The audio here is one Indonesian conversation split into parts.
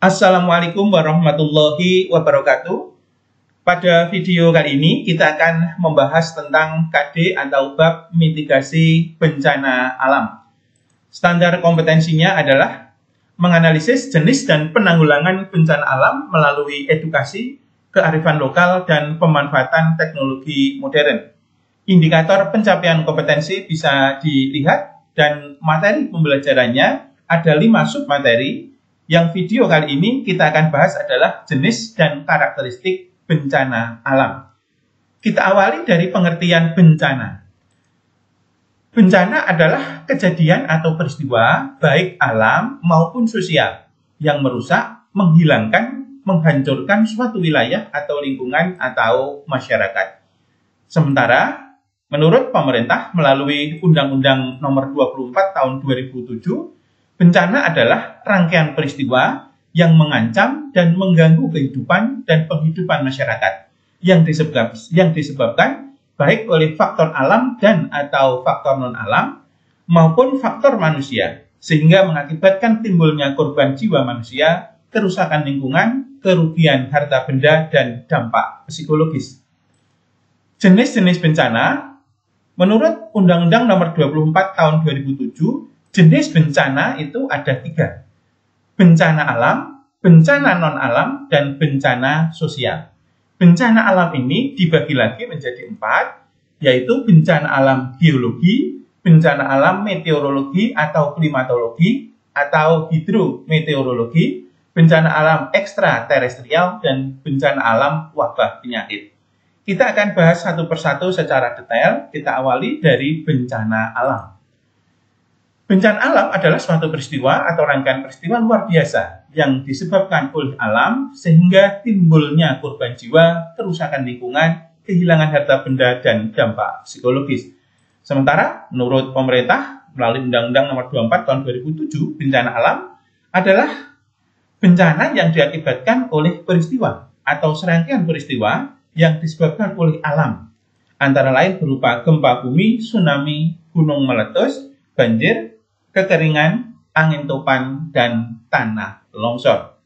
Assalamualaikum warahmatullahi wabarakatuh. Pada video kali ini kita akan membahas tentang KD atau bab mitigasi bencana alam. Standar kompetensinya adalah menganalisis jenis dan penanggulangan bencana alam melalui edukasi, kearifan lokal, dan pemanfaatan teknologi modern. Indikator pencapaian kompetensi bisa dilihat dan materi pembelajarannya ada 5 submateri. Yang video kali ini kita akan bahas adalah jenis dan karakteristik bencana alam. Kita awali dari pengertian bencana. Bencana adalah kejadian atau peristiwa baik alam maupun sosial yang merusak, menghilangkan, menghancurkan suatu wilayah atau lingkungan atau masyarakat. Sementara menurut pemerintah melalui Undang-Undang Nomor 24 Tahun 2007, bencana adalah rangkaian peristiwa yang mengancam dan mengganggu kehidupan dan penghidupan masyarakat yang disebabkan baik oleh faktor alam dan atau faktor non-alam maupun faktor manusia, sehingga mengakibatkan timbulnya korban jiwa manusia, kerusakan lingkungan, kerugian harta benda, dan dampak psikologis. Jenis-jenis bencana menurut Undang-Undang Nomor 24 Tahun 2007, jenis bencana itu ada 3. Bencana alam, bencana non-alam, dan bencana sosial. Bencana alam ini dibagi lagi menjadi 4, yaitu bencana alam geologi, bencana alam meteorologi atau klimatologi, atau hidrometeorologi, bencana alam ekstraterestrial, dan bencana alam wabah penyakit. Kita akan bahas satu persatu secara detail. Kita awali dari bencana alam. Bencana alam adalah suatu peristiwa atau rangkaian peristiwa luar biasa yang disebabkan oleh alam sehingga timbulnya korban jiwa, kerusakan lingkungan, kehilangan harta benda, dan dampak psikologis. Sementara menurut pemerintah melalui Undang-Undang Nomor 24 Tahun 2007, bencana alam adalah bencana yang diakibatkan oleh peristiwa atau serangkaian peristiwa yang disebabkan oleh alam, antara lain berupa gempa bumi, tsunami, gunung meletus, banjir, kekeringan, angin topan, dan tanah longsor.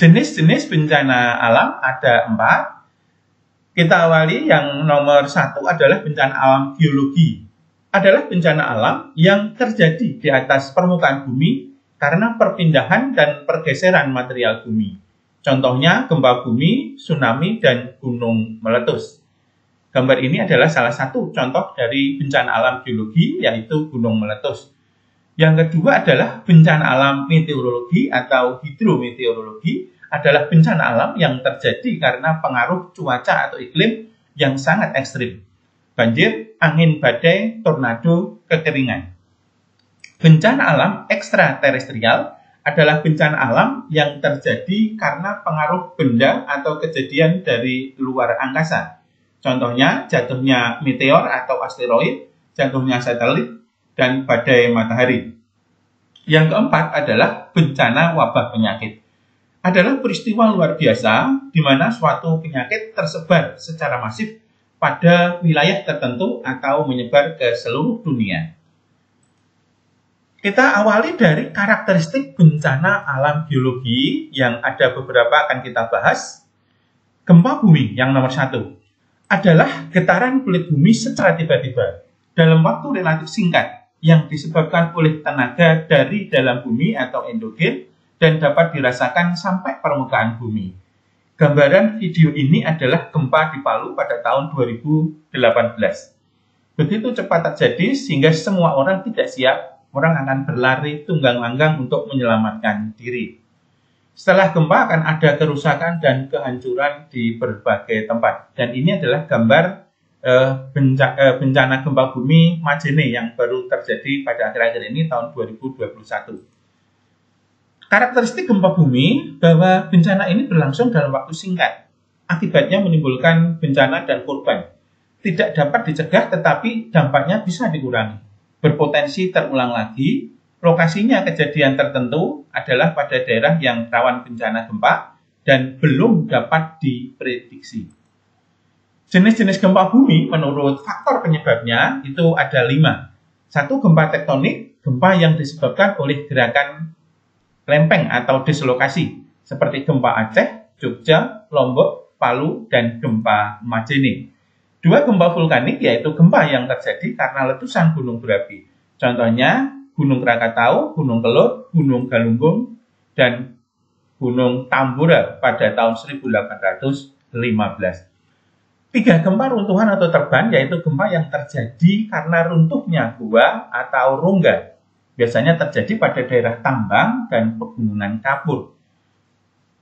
Jenis-jenis bencana alam ada 4. Kita awali yang nomor 1 adalah bencana alam geologi. Adalah bencana alam yang terjadi di atas permukaan bumi karena perpindahan dan pergeseran material bumi. Contohnya gempa bumi, tsunami, dan gunung meletus. Gambar ini adalah salah satu contoh dari bencana alam geologi, yaitu gunung meletus. Yang kedua adalah bencana alam meteorologi atau hidrometeorologi, adalah bencana alam yang terjadi karena pengaruh cuaca atau iklim yang sangat ekstrim. Banjir, angin badai, tornado, kekeringan. Bencana alam ekstraterestrial adalah bencana alam yang terjadi karena pengaruh benda atau kejadian dari luar angkasa. Contohnya jatuhnya meteor atau asteroid, jatuhnya satelit, dan badai matahari. Yang keempat adalah bencana wabah penyakit. Adalah peristiwa luar biasa di mana suatu penyakit tersebar secara masif pada wilayah tertentu atau menyebar ke seluruh dunia. Kita awali dari karakteristik bencana alam geologi yang ada beberapa akan kita bahas. Gempa bumi yang nomor 1. Adalah getaran kulit bumi secara tiba-tiba dalam waktu relatif singkat yang disebabkan oleh tenaga dari dalam bumi atau endogen dan dapat dirasakan sampai permukaan bumi. Gambaran video ini adalah gempa di Palu pada tahun 2018. Begitu cepat terjadi sehingga semua orang tidak siap, orang akan berlari tunggang-langgang untuk menyelamatkan diri. Setelah gempa akan ada kerusakan dan kehancuran di berbagai tempat. Dan ini adalah gambar bencana gempa bumi Majene yang baru terjadi pada akhir-akhir ini tahun 2021. Karakteristik gempa bumi bahwa bencana ini berlangsung dalam waktu singkat. Akibatnya menimbulkan bencana dan korban. Tidak dapat dicegah tetapi dampaknya bisa dikurangi. Berpotensi terulang lagi. Lokasinya kejadian tertentu adalah pada daerah yang rawan bencana gempa dan belum dapat diprediksi. Jenis-jenis gempa bumi menurut faktor penyebabnya itu ada 5. 1. Gempa tektonik, gempa yang disebabkan oleh gerakan lempeng atau dislokasi seperti gempa Aceh, Jogja, Lombok, Palu, dan gempa Majene. Dua gempa vulkanik yaitu gempa yang terjadi karena letusan gunung berapi. Contohnya Gunung Krakatau, Gunung Kelut, Gunung Galunggung, dan Gunung Tambora pada tahun 1815. Tiga gempa runtuhan atau terban yaitu gempa yang terjadi karena runtuhnya gua atau rongga. Biasanya terjadi pada daerah tambang dan pegunungan kapur.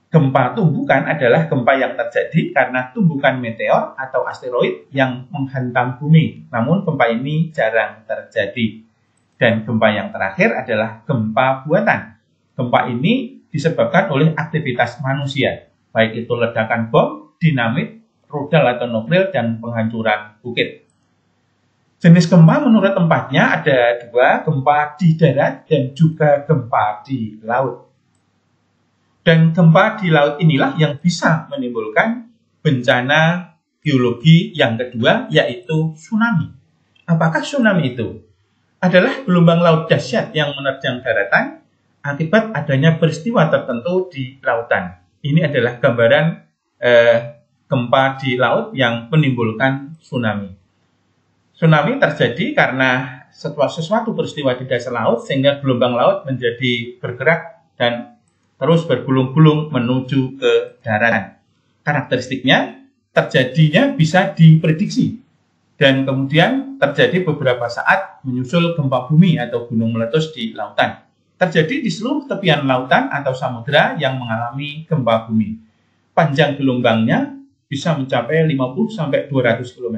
Gempa tumbukan adalah gempa yang terjadi karena tumbukan meteor atau asteroid yang menghantam bumi. Namun gempa ini jarang terjadi. Dan gempa yang terakhir adalah gempa buatan. Gempa ini disebabkan oleh aktivitas manusia, baik itu ledakan bom, dinamit, rudal atau nuklir, dan penghancuran bukit. Jenis gempa menurut tempatnya ada dua, gempa di darat dan juga gempa di laut. Dan gempa di laut inilah yang bisa menimbulkan bencana geologi yang kedua, yaitu tsunami. Apakah tsunami itu? Adalah gelombang laut dahsyat yang menerjang daratan akibat adanya peristiwa tertentu di lautan. Ini adalah gambaran gempa di laut yang menimbulkan tsunami. Tsunami terjadi karena sesuatu peristiwa di dasar laut sehingga gelombang laut menjadi bergerak dan terus bergulung-gulung menuju ke daratan. Karakteristiknya terjadinya bisa diprediksi. Dan kemudian terjadi beberapa saat menyusul gempa bumi atau gunung meletus di lautan. Terjadi di seluruh tepian lautan atau samudera yang mengalami gempa bumi. Panjang gelombangnya bisa mencapai 50-200 km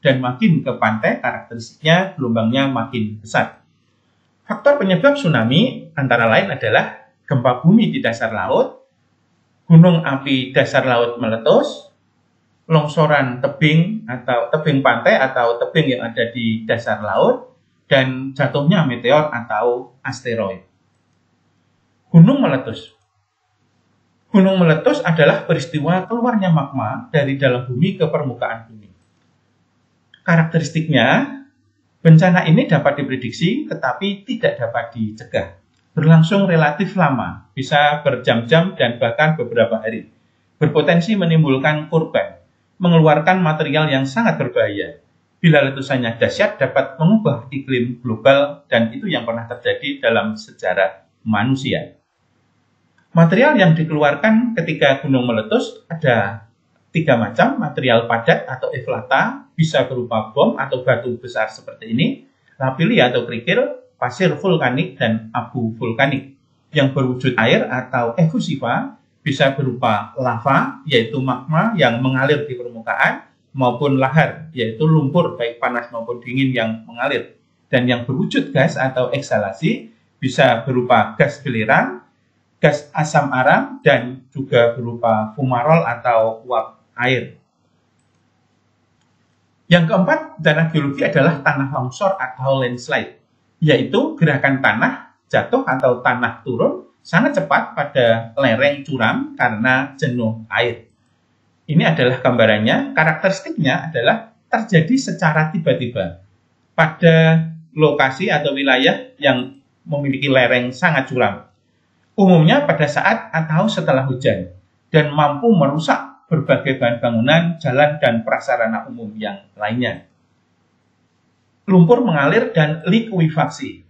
dan makin ke pantai karakteristiknya gelombangnya makin besar. Faktor penyebab tsunami antara lain adalah gempa bumi di dasar laut, gunung api dasar laut meletus, longsoran tebing atau tebing pantai atau tebing yang ada di dasar laut, dan jatuhnya meteor atau asteroid. Gunung meletus. Gunung meletus adalah peristiwa keluarnya magma dari dalam bumi ke permukaan bumi. Karakteristiknya, bencana ini dapat diprediksi tetapi tidak dapat dicegah. Berlangsung relatif lama, bisa berjam-jam dan bahkan beberapa hari. Berpotensi menimbulkan korban, mengeluarkan material yang sangat berbahaya. Bila letusannya dahsyat dapat mengubah iklim global dan itu yang pernah terjadi dalam sejarah manusia. Material yang dikeluarkan ketika gunung meletus ada 3 macam, material padat atau eflata, bisa berupa bom atau batu besar seperti ini, lapili atau kerikil, pasir vulkanik, dan abu vulkanik. Yang berwujud air atau efusiva bisa berupa lava, yaitu magma yang mengalir di permukaan, maupun lahar, yaitu lumpur baik panas maupun dingin yang mengalir. Dan yang berwujud gas atau eksalasi bisa berupa gas belerang, gas asam aram, dan juga berupa fumarol atau uap air. Yang keempat, bencana geologi adalah tanah longsor atau landslide, yaitu gerakan tanah jatuh atau tanah turun sangat cepat pada lereng curam karena jenuh air. Ini adalah gambarannya. Karakteristiknya adalah terjadi secara tiba-tiba pada lokasi atau wilayah yang memiliki lereng sangat curam. Umumnya pada saat atau setelah hujan dan mampu merusak berbagai bahan bangunan, jalan, dan prasarana umum yang lainnya. Lumpur mengalir dan likuifaksi.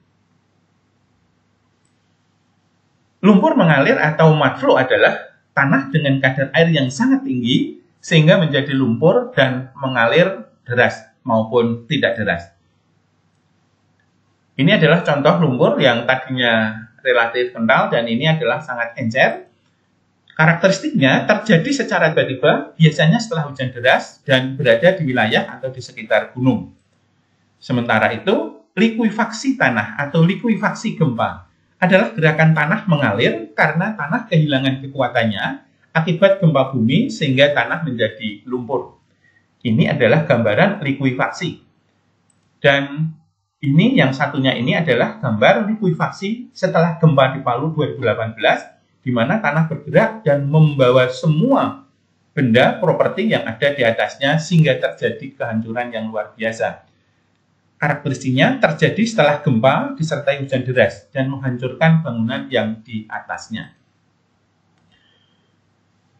Lumpur mengalir atau mudflow adalah tanah dengan kadar air yang sangat tinggi sehingga menjadi lumpur dan mengalir deras maupun tidak deras. Ini adalah contoh lumpur yang tadinya relatif kental dan ini adalah sangat encer. Karakteristiknya terjadi secara tiba-tiba, biasanya setelah hujan deras dan berada di wilayah atau di sekitar gunung. Sementara itu, likuifaksi tanah atau likuifaksi gempa adalah gerakan tanah mengalir karena tanah kehilangan kekuatannya akibat gempa bumi sehingga tanah menjadi lumpur. Ini adalah gambaran likuifaksi. Dan ini yang satunya ini adalah gambar likuifaksi setelah gempa di Palu 2018, di mana tanah bergerak dan membawa semua benda properti yang ada di atasnya sehingga terjadi kehancuran yang luar biasa. Karakteristiknya terjadi setelah gempa disertai hujan deras dan menghancurkan bangunan yang di atasnya.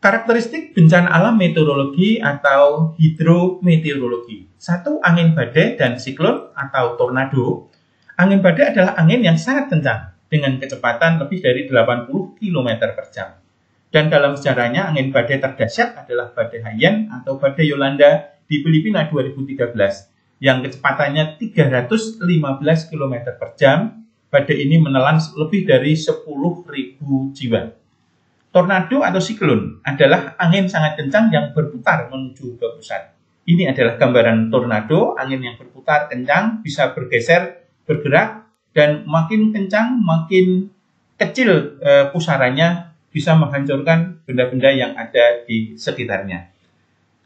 Karakteristik bencana alam meteorologi atau hidrometeorologi. 1. Angin badai dan siklon atau tornado. Angin badai adalah angin yang sangat kencang dengan kecepatan lebih dari 80 km per jam. Dan dalam sejarahnya, angin badai terdahsyat adalah badai Haiyan atau badai Yolanda di Filipina 2013 yang kecepatannya 315 km per jam. Badai ini menelan lebih dari 10.000 jiwa. Tornado atau siklon adalah angin sangat kencang yang berputar menuju ke pusat. Ini adalah gambaran tornado, angin yang berputar kencang, bisa bergeser, bergerak, dan makin kencang, makin kecil pusarannya, bisa menghancurkan benda-benda yang ada di sekitarnya.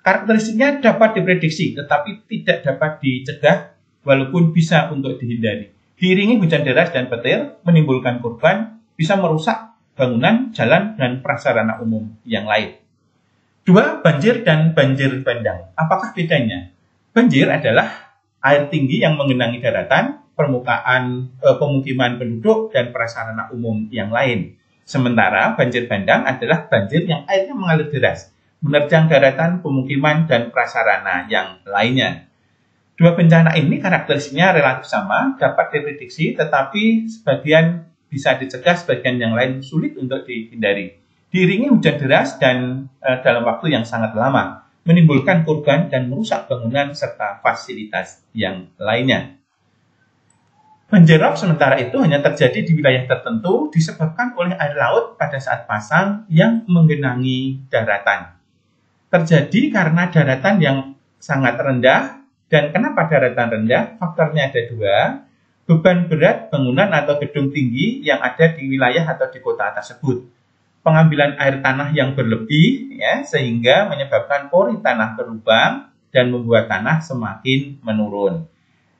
Karakteristiknya dapat diprediksi, tetapi tidak dapat dicegah, walaupun bisa untuk dihindari. Diiringi hujan deras dan petir, menimbulkan korban, bisa merusak bangunan, jalan, dan prasarana umum yang lain. 2. Banjir dan banjir bandang. Apakah bedanya? Banjir adalah air tinggi yang menggenangi daratan, permukaan pemukiman penduduk, dan prasarana umum yang lain. Sementara banjir bandang adalah banjir yang airnya mengalir deras, menerjang daratan, pemukiman, dan prasarana yang lainnya. Dua bencana ini karakteristiknya relatif sama, dapat diprediksi, tetapi sebagian bisa dicegah, sebagian yang lain sulit untuk dihindari. Diiringi hujan deras dan dalam waktu yang sangat lama, menimbulkan korban dan merusak bangunan serta fasilitas yang lainnya. Banjir rob sementara itu hanya terjadi di wilayah tertentu disebabkan oleh air laut pada saat pasang yang menggenangi daratan. Terjadi karena daratan yang sangat rendah. Dan kenapa daratan rendah? Faktornya ada dua. Beban berat bangunan atau gedung tinggi yang ada di wilayah atau di kota tersebut. Pengambilan air tanah yang berlebih, ya, sehingga menyebabkan pori tanah berlubang dan membuat tanah semakin menurun.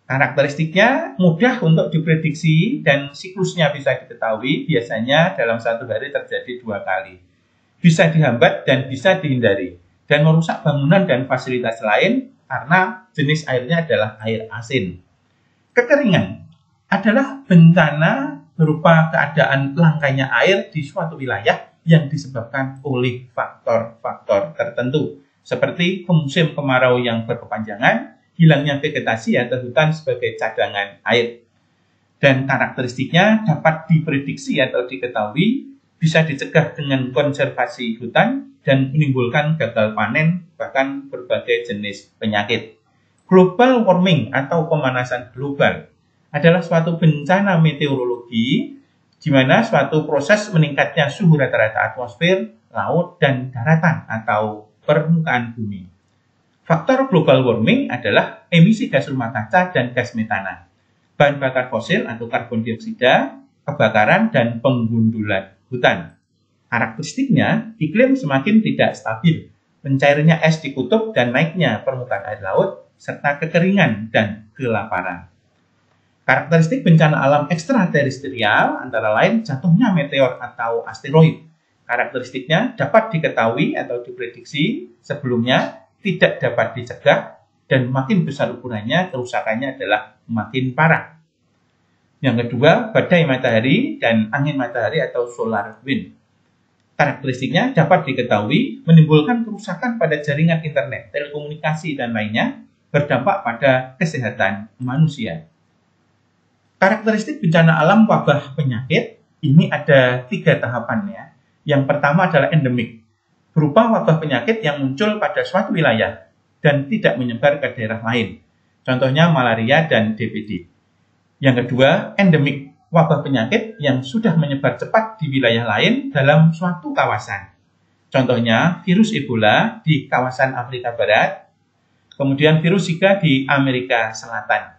Karakteristiknya mudah untuk diprediksi dan siklusnya bisa diketahui, biasanya dalam satu hari terjadi 2 kali. Bisa dihambat dan bisa dihindari, dan merusak bangunan dan fasilitas lain karena jenis airnya adalah air asin. Kekeringan adalah bencana berupa keadaan langkanya air di suatu wilayah yang disebabkan oleh faktor-faktor tertentu, seperti musim kemarau yang berkepanjangan, hilangnya vegetasi atau hutan sebagai cadangan air. Dan karakteristiknya dapat diprediksi atau diketahui, bisa dicegah dengan konservasi hutan, dan menimbulkan gagal panen, bahkan berbagai jenis penyakit. Global warming atau pemanasan global adalah suatu bencana meteorologi di mana suatu proses meningkatnya suhu rata-rata atmosfer, laut, dan daratan atau permukaan bumi. Faktor global warming adalah emisi gas rumah kaca dan gas metana, bahan bakar fosil atau karbon dioksida, kebakaran, dan penggundulan hutan. Karakteristiknya, iklim semakin tidak stabil, mencairnya es di kutub dan naiknya permukaan air laut, serta kekeringan dan kelaparan. Karakteristik bencana alam ekstraterestrial antara lain jatuhnya meteor atau asteroid. Karakteristiknya dapat diketahui atau diprediksi sebelumnya, tidak dapat dicegah, dan makin besar ukurannya, kerusakannya adalah makin parah. Yang kedua, badai matahari dan angin matahari atau solar wind. Karakteristiknya dapat diketahui, menimbulkan kerusakan pada jaringan internet, telekomunikasi, dan lainnya, berdampak pada kesehatan manusia. Karakteristik bencana alam wabah penyakit, ini ada 3 tahapannya. Yang pertama adalah endemik, berupa wabah penyakit yang muncul pada suatu wilayah dan tidak menyebar ke daerah lain. Contohnya malaria dan DBD. Yang kedua, endemik, wabah penyakit yang sudah menyebar cepat di wilayah lain dalam suatu kawasan. Contohnya virus Ebola di kawasan Afrika Barat, kemudian virus Zika di Amerika Selatan.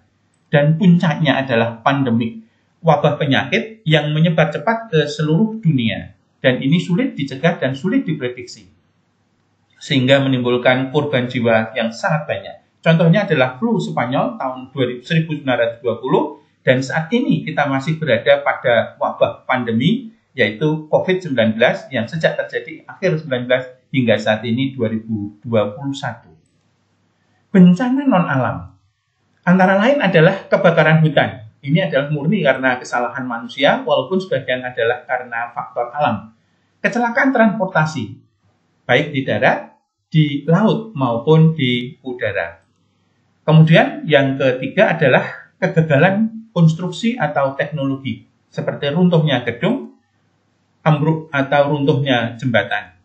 Dan puncaknya adalah pandemik, wabah penyakit yang menyebar cepat ke seluruh dunia. Dan ini sulit dicegah dan sulit diprediksi, sehingga menimbulkan korban jiwa yang sangat banyak. Contohnya adalah flu Spanyol tahun 1920, dan saat ini kita masih berada pada wabah pandemi, yaitu COVID-19 yang sejak terjadi akhir 19 hingga saat ini 2021. Bencana non-alam Antara lain adalah kebakaran hutan. Ini adalah murni karena kesalahan manusia, walaupun sebagian adalah karena faktor alam. Kecelakaan transportasi, baik di darat, di laut, maupun di udara. Kemudian yang ketiga adalah kegagalan konstruksi atau teknologi, seperti runtuhnya gedung, ambruk atau runtuhnya jembatan.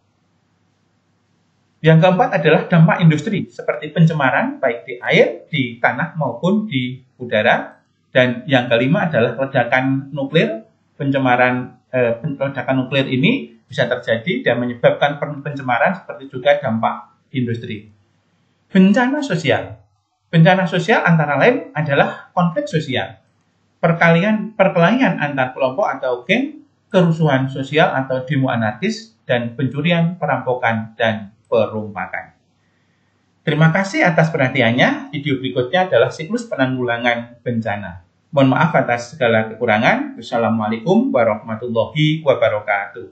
Yang keempat adalah dampak industri, seperti pencemaran baik di air, di tanah, maupun di udara. Dan yang kelima adalah ledakan nuklir. Ledakan nuklir ini bisa terjadi dan menyebabkan pencemaran seperti juga dampak industri. Bencana sosial. Bencana sosial antara lain adalah konflik sosial, perkelahian antar kelompok atau geng, kerusuhan sosial atau demo anarkis, dan pencurian, perampokan, dan perumpakan. Terima kasih atas perhatiannya. Video berikutnya adalah siklus penanggulangan bencana. Mohon maaf atas segala kekurangan. Wassalamualaikum warahmatullahi wabarakatuh.